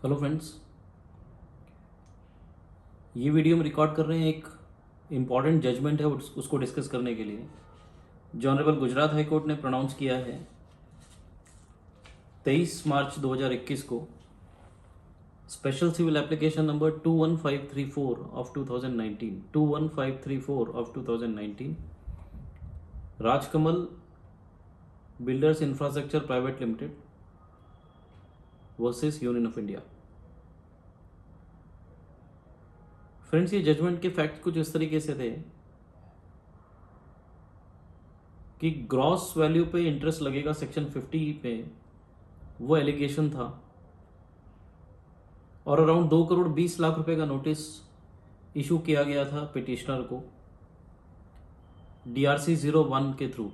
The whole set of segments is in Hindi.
हेलो फ्रेंड्स, ये वीडियो हम रिकॉर्ड कर रहे हैं। एक इम्पॉर्टेंट जजमेंट है, उसको डिस्कस करने के लिए जो ऑनरेबल गुजरात हाई कोर्ट ने प्रोनाउंस किया है 23 मार्च 2021 को। Special civil application number 21534 of 2019 21534 of 2019 Rajkamal builders infrastructure private limited versus union of India. Friends, ये जजमेंट के फैक्ट कुछ इस तरीके से थे कि ग्रॉस वैल्यू पे इंटरेस्ट लगेगा सेक्शन 50 पे, वो एलिगेशन था, और अराउंड 2 करोड़ 20 लाख रुपए का नोटिस इशू किया गया था पिटिशनर को DRC 01 के थ्रू।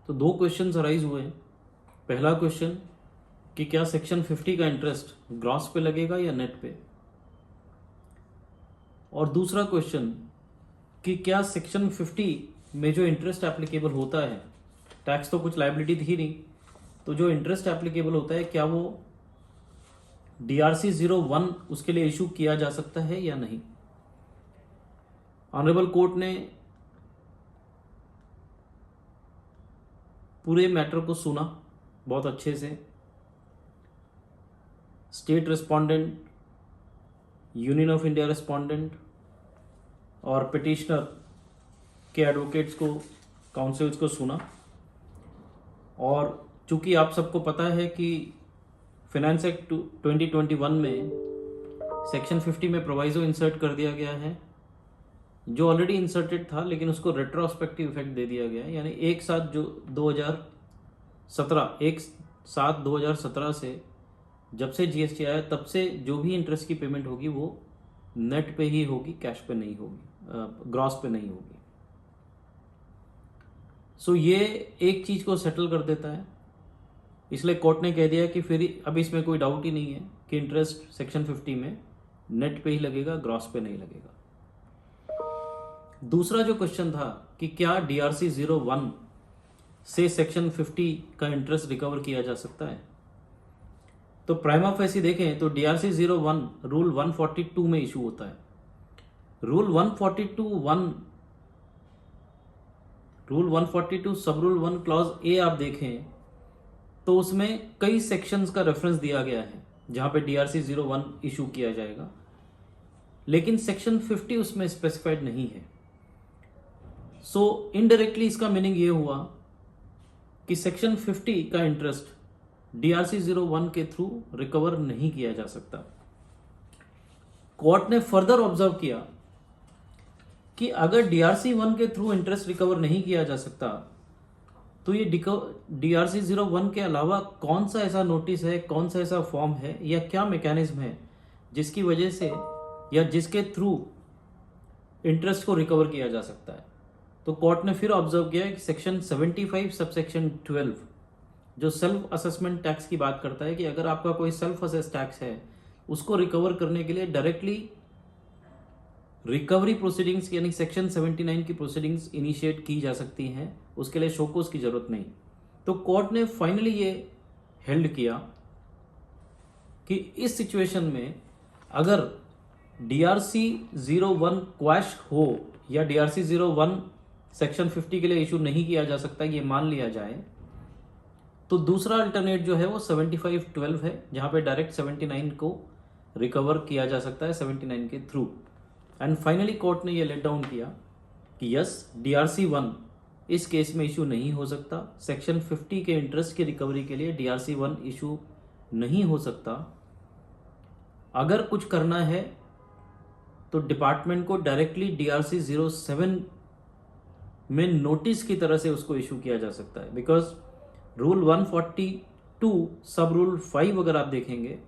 तो दो क्वेश्चंस अराइज हुए। पहला क्वेश्चन कि क्या सेक्शन 50 का इंटरेस्ट ग्रॉस पे लगेगा या नेट पे, और दूसरा क्वेश्चन कि क्या सेक्शन 50 में जो इंटरेस्ट एप्लीकेबल होता है, टैक्स तो कुछ लायबिलिटी थी नहीं, तो जो इंटरेस्ट एप्लीकेबल होता है क्या वो DRC 01 उसके लिए इशू किया जा सकता है या नहीं। ऑनरेबल कोर्ट ने पूरे मैटर को सुना बहुत अच्छे से। State respondent, union of India respondent और पिटिशनर के एडवोकेट्स को, काउंसिल्स को सुना। और चूंकि आप सबको पता है कि फाइनेंस एक्ट 2021 में सेक्शन 50 में प्रोवाइजो इंसर्ट कर दिया गया है, जो ऑलरेडी इंसर्टेड था, लेकिन उसको रेट्रोस्पेक्टिव इफेक्ट दे दिया गया है। यानी 1/7/2017 से जब से GST आया तब से जो भी इंटरेस्ट की पेमेंट होगी वो नेट पे ही होगी, कैश पे नहीं होगी, ग्रॉस पे नहीं होगी। सो ये एक चीज को सेटल कर देता है। इसलिए कोर्ट ने कह दिया कि फिर अब इसमें कोई डाउट ही नहीं है कि इंटरेस्ट सेक्शन 50 में नेट पे ही लगेगा, ग्रॉस पे नहीं लगेगा। दूसरा जो क्वेश्चन था कि क्या DRC 01 से सेक्शन 50 का इंटरेस्ट रिकवर किया जा सकता है, तो प्राइमा फेसी देखें तो DRC 01 रूल 142 में इशू होता है। रूल 142 सब रूल 1 क्लॉज A आप देखें तो उसमें कई सेक्शंस का रेफरेंस दिया गया है जहां पे DRC 01 इशू किया जाएगा, लेकिन सेक्शन 50 उसमें स्पेसिफाइड नहीं है। सो इनडायरेक्टली इसका मीनिंग ये हुआ कि सेक्शन 50 का इंटरेस्ट DRC 01 के थ्रू रिकवर नहीं किया जा सकता। कोर्ट ने फर्दर ऑब्जर्व किया कि अगर DRC 1 के थ्रू इंटरेस्ट रिकवर नहीं किया जा सकता तो ये DRC 01 के अलावा कौन सा ऐसा नोटिस है, कौन सा ऐसा फॉर्म है, या क्या मैकेनिज्म है जिसकी वजह से या जिसके थ्रू इंटरेस्ट को रिकवर किया जा सकता है। तो कोर्ट ने फिर ऑब्जर्व किया कि सेक्शन 75 सबसेक्शन 12 जो सेल्फ असेसमेंट टैक्स की बात करता है कि अगर आपका कोई सेल्फ असेस टैक्स है उसको रिकवर करने के लिए डायरेक्टली रिकवरी प्रोसीडिंग्स यानी सेक्शन 79 की प्रोसीडिंग्स इनिशिएट की जा सकती हैं, उसके लिए शोकोस की जरूरत नहीं। तो कोर्ट ने फाइनली ये हेल्ड किया कि इस सिचुएशन में अगर DRC 01 क्वैश हो या DRC 01 सेक्शन 50 के लिए इशू नहीं किया जा सकता, ये मान लिया जाए, तो दूसरा अल्टरनेट जो है वो 75/12 है जहां पे डायरेक्ट 79 को रिकवर किया जा सकता है 79 के थ्रू। एंड फाइनली कोर्ट ने ये लेट डाउन किया कि यस, DRC 1 इस केस में इशू नहीं हो सकता, सेक्शन 50 के इंटरेस्ट की रिकवरी के लिए DRC 1 इशू नहीं हो सकता। अगर कुछ करना है तो डिपार्टमेंट को डायरेक्टली DRC 07 में नोटिस की तरह से उसको इशू किया जा सकता है, बिकॉज रूल 142 सब रूल 5 अगर आप देखेंगे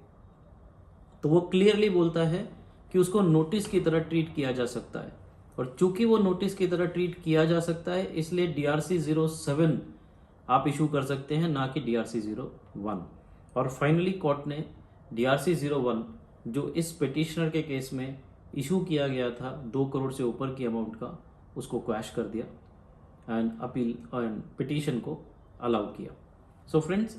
तो वो क्लियरली बोलता है कि उसको नोटिस की तरह ट्रीट किया जा सकता है, और चूंकि वो नोटिस की तरह ट्रीट किया जा सकता है इसलिए DRC 07 आप इशू कर सकते हैं, ना कि DRC 01। और फाइनली कोर्ट ने DRC 01 जो इस पिटिशनर के केस में इशू किया गया था 2 करोड़ से ऊपर की अमाउंट का, उसको क्वैश कर दिया। एंड अपील एंड पिटीशन को अलाउ किया। सो फ्रेंड्स,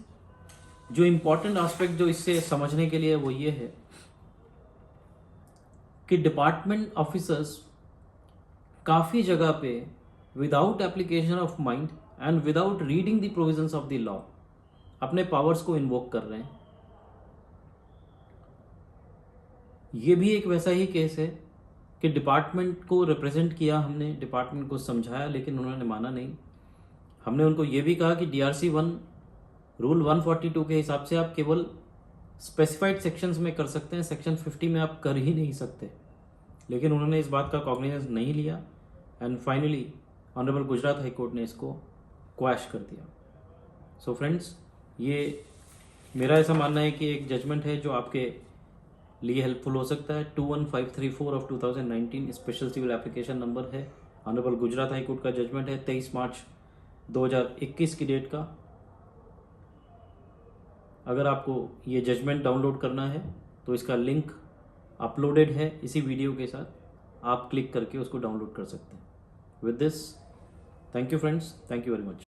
जो इम्पोर्टेंट एस्पेक्ट जो इससे समझने के लिए वो ये है कि डिपार्टमेंट ऑफिसर्स काफ़ी जगह पे without application of mind and without reading the provisions of the law अपने पावर्स को इन्वोक कर रहे हैं। ये भी एक वैसा ही केस है कि डिपार्टमेंट को रिप्रेजेंट किया हमने, डिपार्टमेंट को समझाया, लेकिन उन्होंने माना नहीं। हमने उनको ये भी कहा कि DRC 1 रूल 142 के हिसाब से आप केवल स्पेसिफाइड सेक्शंस में कर सकते हैं, सेक्शन 50 में आप कर ही नहीं सकते। लेकिन उन्होंने इस बात का कॉग्निजेंस नहीं लिया and finally honourable Gujarat high court ने इसको क्वैश कर दिया। सो फ्रेंड्स, ये मेरा ऐसा मानना है कि एक जजमेंट है जो आपके लिए हेल्पफुल हो सकता है। 21534 of 2019 special civil application number है। ऑनरेबल गुजरात हाई कोर्ट का जजमेंट है 23 मार्च 2021 की डेट का। अगर आपको ये जजमेंट डाउनलोड करना है तो इसका लिंक अपलोडेड है इसी वीडियो के साथ, आप क्लिक करके उसको डाउनलोड कर सकते हैं। With this, thank you friends, thank you very much.